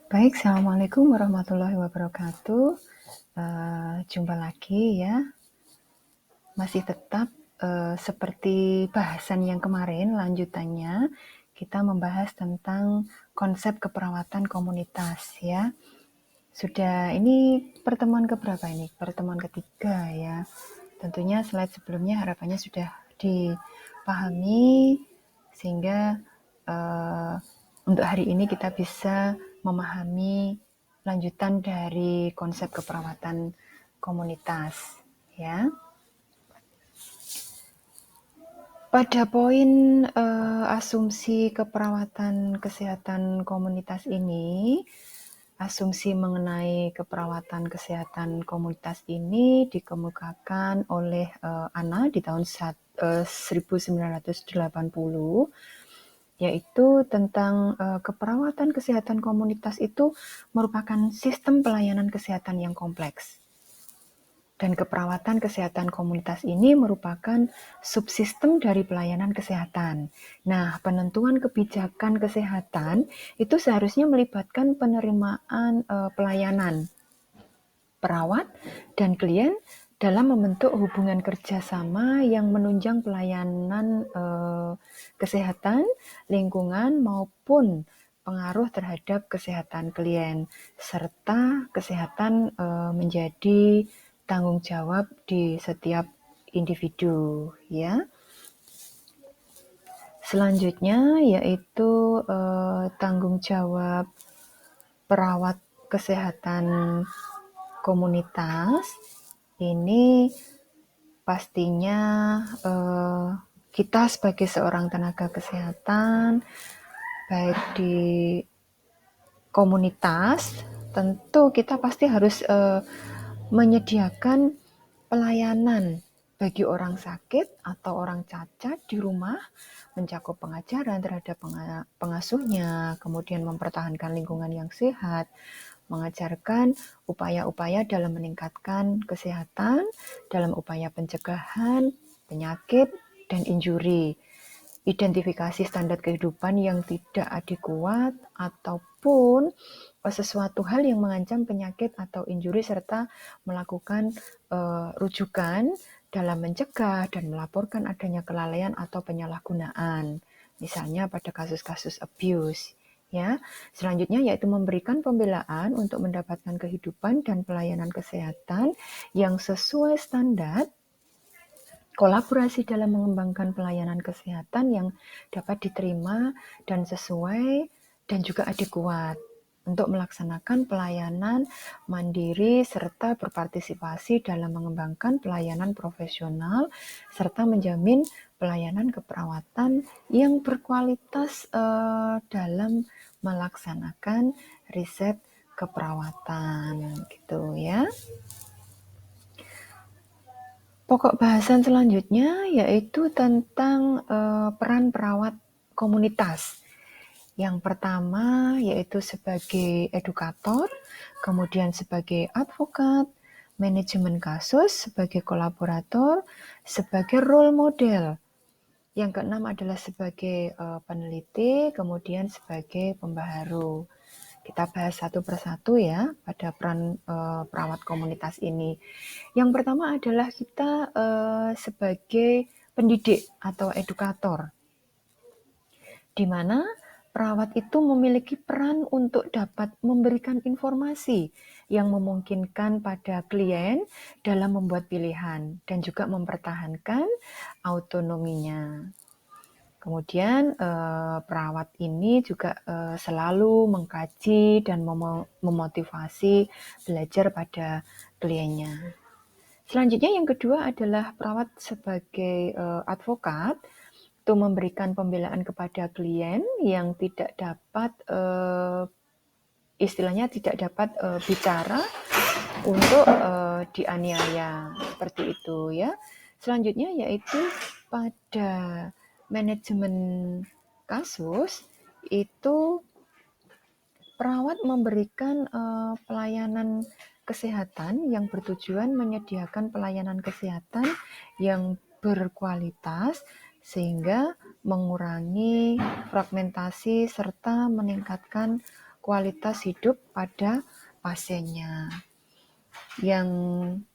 Baik, Assalamualaikum warahmatullahi wabarakatuh. Jumpa lagi ya. Masih tetap seperti bahasan yang kemarin, lanjutannya kita membahas tentang konsep keperawatan komunitas ya. Ini pertemuan keberapa ini? Pertemuan ketiga ya. Tentunya slide sebelumnya harapannya sudah dipahami sehingga uh, untuk hari ini kita bisa memahami lanjutan dari konsep keperawatan komunitas ya. Pada poin asumsi keperawatan kesehatan komunitas ini, asumsi mengenai keperawatan kesehatan komunitas ini dikemukakan oleh Anna di tahun 1980, yaitu tentang keperawatan kesehatan komunitas itu merupakan sistem pelayanan kesehatan yang kompleks. Dan keperawatan kesehatan komunitas ini merupakan subsistem dari pelayanan kesehatan. Nah, penentuan kebijakan kesehatan itu seharusnya melibatkan penerimaan pelayanan perawat dan klien dalam membentuk hubungan kerjasama yang menunjang pelayanan kesehatan, lingkungan, maupun pengaruh terhadap kesehatan klien, serta kesehatan menjadi tanggung jawab di setiap individu ya. Selanjutnya yaitu tanggung jawab perawat kesehatan komunitas. Ini pastinya kita sebagai seorang tenaga kesehatan baik di komunitas, tentu kita pasti harus menyediakan pelayanan bagi orang sakit atau orang cacat di rumah, mencakup pengajaran terhadap pengasuhnya, kemudian mempertahankan lingkungan yang sehat, mengajarkan upaya-upaya dalam meningkatkan kesehatan, dalam upaya pencegahan penyakit dan injuri, identifikasi standar kehidupan yang tidak adekuat ataupun sesuatu hal yang mengancam penyakit atau injuri, serta melakukan rujukan dalam mencegah dan melaporkan adanya kelalaian atau penyalahgunaan, misalnya pada kasus-kasus abuse. Ya, selanjutnya yaitu memberikan pembelaan untuk mendapatkan kehidupan dan pelayanan kesehatan yang sesuai standar, kolaborasi dalam mengembangkan pelayanan kesehatan yang dapat diterima dan sesuai dan juga adekuat untuk melaksanakan pelayanan mandiri serta berpartisipasi dalam mengembangkan pelayanan profesional serta menjamin pelayanan keperawatan yang berkualitas dalam melaksanakan riset keperawatan gitu ya. Pokok bahasan selanjutnya yaitu tentang peran perawat komunitas. Yang pertama yaitu sebagai edukator, kemudian sebagai advokat, manajemen kasus, sebagai kolaborator, sebagai role model. Yang keenam adalah sebagai peneliti, kemudian sebagai pembaharu. Kita bahas satu persatu ya pada peran perawat komunitas ini. Yang pertama adalah kita sebagai pendidik atau edukator, di mana perawat itu memiliki peran untuk dapat memberikan informasi yang memungkinkan pada klien dalam membuat pilihan dan juga mempertahankan autonominya. Kemudian perawat ini juga selalu mengkaji dan memotivasi belajar pada kliennya. Selanjutnya yang kedua adalah perawat sebagai advokat untuk memberikan pembelaan kepada klien yang tidak dapat istilahnya tidak dapat bicara untuk dianiaya seperti itu ya. Selanjutnya yaitu pada manajemen kasus itu perawat memberikan pelayanan kesehatan yang bertujuan menyediakan pelayanan kesehatan yang berkualitas sehingga mengurangi fragmentasi serta meningkatkan kualitas hidup pada pasiennya. Yang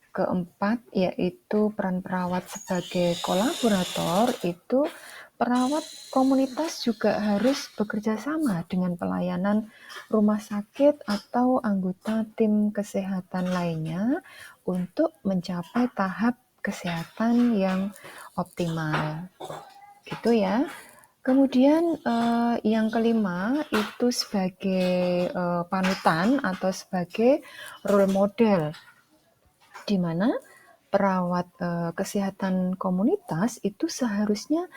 keempat yaitu peran perawat sebagai kolaborator. Itu perawat komunitas juga harus bekerja sama dengan pelayanan rumah sakit atau anggota tim kesehatan lainnya untuk mencapai tahap kesehatan yang optimal. Gitu ya. Kemudian yang kelima itu sebagai panutan atau sebagai role model, di mana perawat kesehatan komunitas itu seharusnya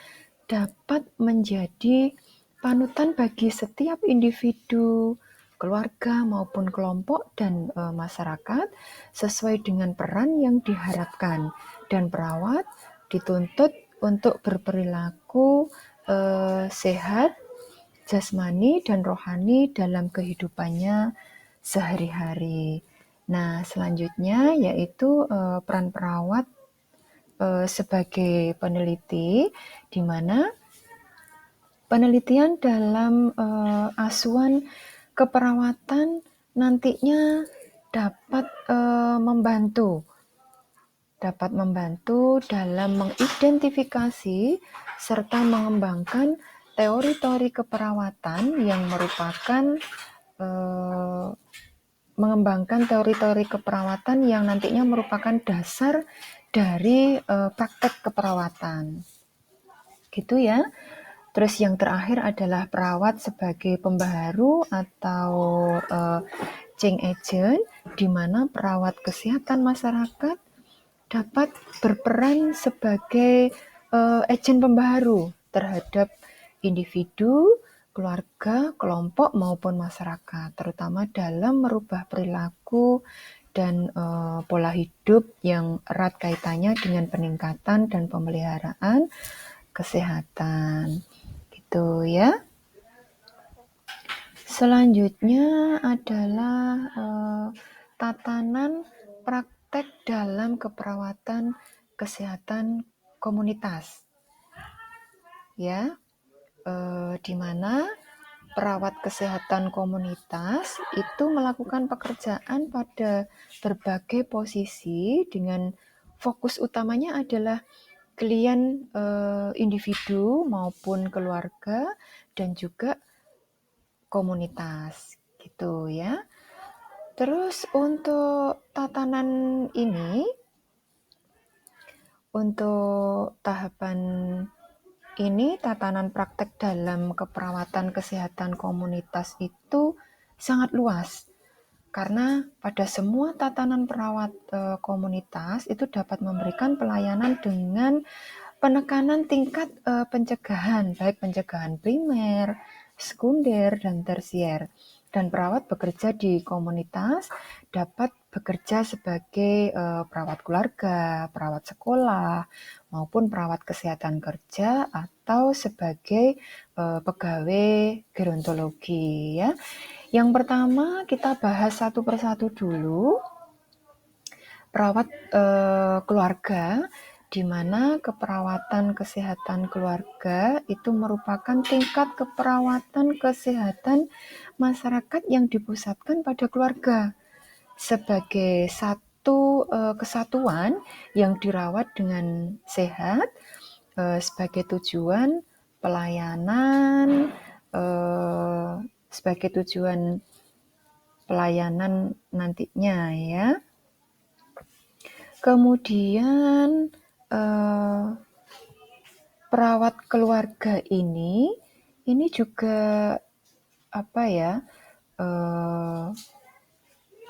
dapat menjadi panutan bagi setiap individu, keluarga maupun kelompok dan masyarakat sesuai dengan peran yang diharapkan, dan perawat dituntut untuk berperilaku sehat, jasmani dan rohani dalam kehidupannya sehari-hari. Nah, selanjutnya yaitu peran perawat sebagai peneliti, di mana penelitian dalam asuhan keperawatan nantinya dapat membantu dalam mengidentifikasi serta mengembangkan teori-teori keperawatan yang nantinya merupakan dasar dari praktek keperawatan. Gitu ya. Terus yang terakhir adalah perawat sebagai pembaharu atau change agent, di mana perawat kesehatan masyarakat dapat berperan sebagai agen pembaharu terhadap individu, keluarga, kelompok maupun masyarakat, terutama dalam merubah perilaku dan pola hidup yang erat kaitannya dengan peningkatan dan pemeliharaan kesehatan. Gitu ya. Selanjutnya adalah tatanan praktek dalam keperawatan kesehatan komunitas. Ya, di mana perawat kesehatan komunitas itu melakukan pekerjaan pada berbagai posisi dengan fokus utamanya adalah klien individu maupun keluarga dan juga komunitas, gitu ya. Terus untuk tatanan ini, untuk tahapan ini, tatanan praktek dalam keperawatan kesehatan komunitas itu sangat luas. Karena pada semua tatanan perawat komunitas itu dapat memberikan pelayanan dengan penekanan tingkat pencegahan, baik pencegahan primer, sekunder, dan tersier. Dan perawat bekerja di komunitas dapat bekerja sebagai perawat keluarga, perawat sekolah, maupun perawat kesehatan kerja atau sebagai pegawai gerontologi ya. Yang pertama kita bahas satu persatu dulu. Perawat keluarga, di mana keperawatan kesehatan keluarga itu merupakan tingkat keperawatan kesehatan masyarakat yang dipusatkan pada keluarga sebagai satu kesatuan yang dirawat dengan sehat sebagai tujuan pelayanan nantinya ya. Kemudian perawat keluarga ini juga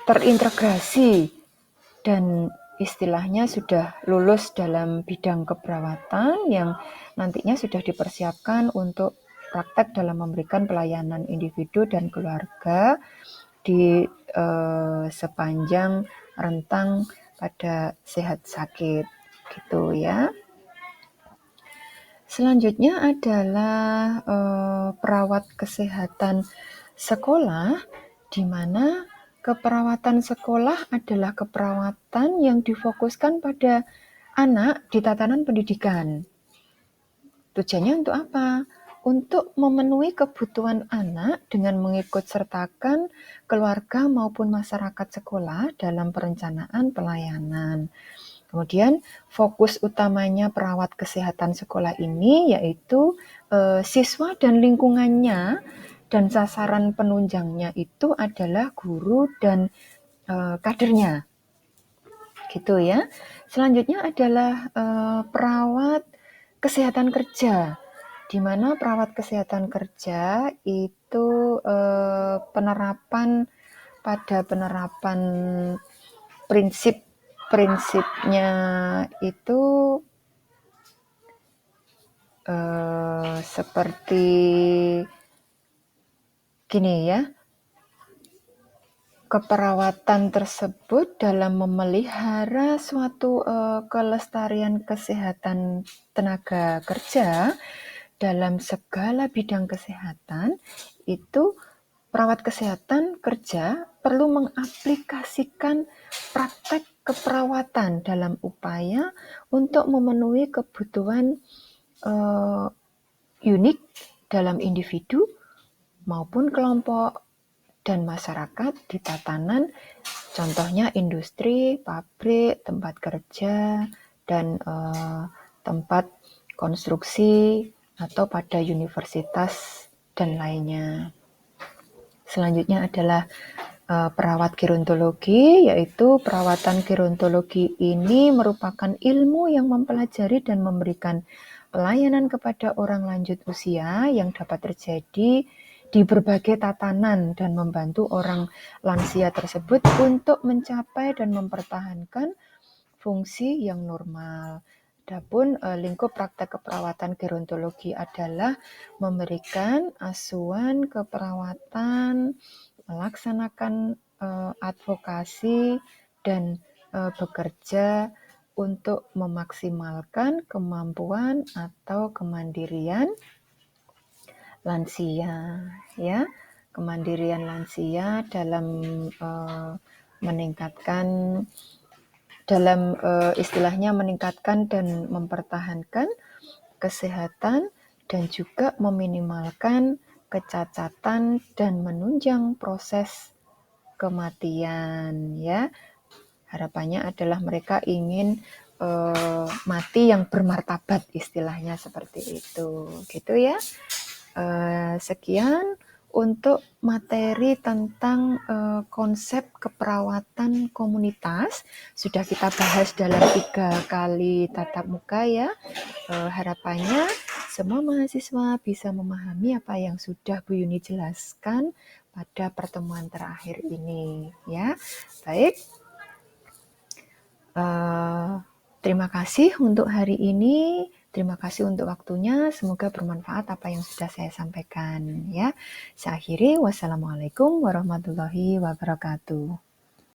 terintegrasi dan istilahnya sudah lulus dalam bidang keperawatan yang nantinya sudah dipersiapkan untuk praktek dalam memberikan pelayanan individu dan keluarga di sepanjang rentang pada sehat sakit, gitu ya. Selanjutnya adalah perawat kesehatan sekolah, di mana keperawatan sekolah adalah keperawatan yang difokuskan pada anak di tatanan pendidikan. Tujuannya untuk apa? untuk memenuhi kebutuhan anak dengan mengikut sertakan keluarga maupun masyarakat sekolah dalam perencanaan pelayanan. Kemudian fokus utamanya perawat kesehatan sekolah ini yaitu siswa dan lingkungannya, dan sasaran penunjangnya itu adalah guru dan kadernya. Gitu ya. Selanjutnya adalah perawat kesehatan kerja, di mana perawat kesehatan kerja itu penerapan prinsipnya itu seperti gini ya. Keperawatan tersebut dalam memelihara suatu kelestarian kesehatan tenaga kerja dalam segala bidang kesehatan, itu perawat kesehatan kerja perlu mengaplikasikan praktek keperawatan dalam upaya untuk memenuhi kebutuhan unik dalam individu maupun kelompok dan masyarakat di tatanan, contohnya industri, pabrik, tempat kerja, dan tempat konstruksi atau pada universitas dan lainnya. Selanjutnya adalah perawat gerontologi, yaitu perawatan gerontologi ini merupakan ilmu yang mempelajari dan memberikan pelayanan kepada orang lanjut usia yang dapat terjadi di berbagai tatanan dan membantu orang lansia tersebut untuk mencapai dan mempertahankan fungsi yang normal. Adapun lingkup praktek keperawatan gerontologi adalah memberikan asuhan keperawatan, melaksanakan advokasi, dan bekerja untuk memaksimalkan kemampuan atau kemandirian lansia, ya, kemandirian lansia dalam istilahnya meningkatkan dan mempertahankan kesehatan dan juga meminimalkan kecacatan dan menunjang proses kematian, ya. Harapannya adalah mereka ingin mati yang bermartabat, istilahnya seperti itu, gitu ya. Sekian untuk materi tentang konsep keperawatan komunitas. Sudah kita bahas dalam 3 kali tatap muka ya. Harapannya semua mahasiswa bisa memahami apa yang sudah Bu Yuni jelaskan pada pertemuan terakhir ini ya. Baik, terima kasih untuk hari ini. Terima kasih untuk waktunya. Semoga bermanfaat apa yang sudah saya sampaikan ya. Saya akhiri. Wassalamualaikum warahmatullahi wabarakatuh.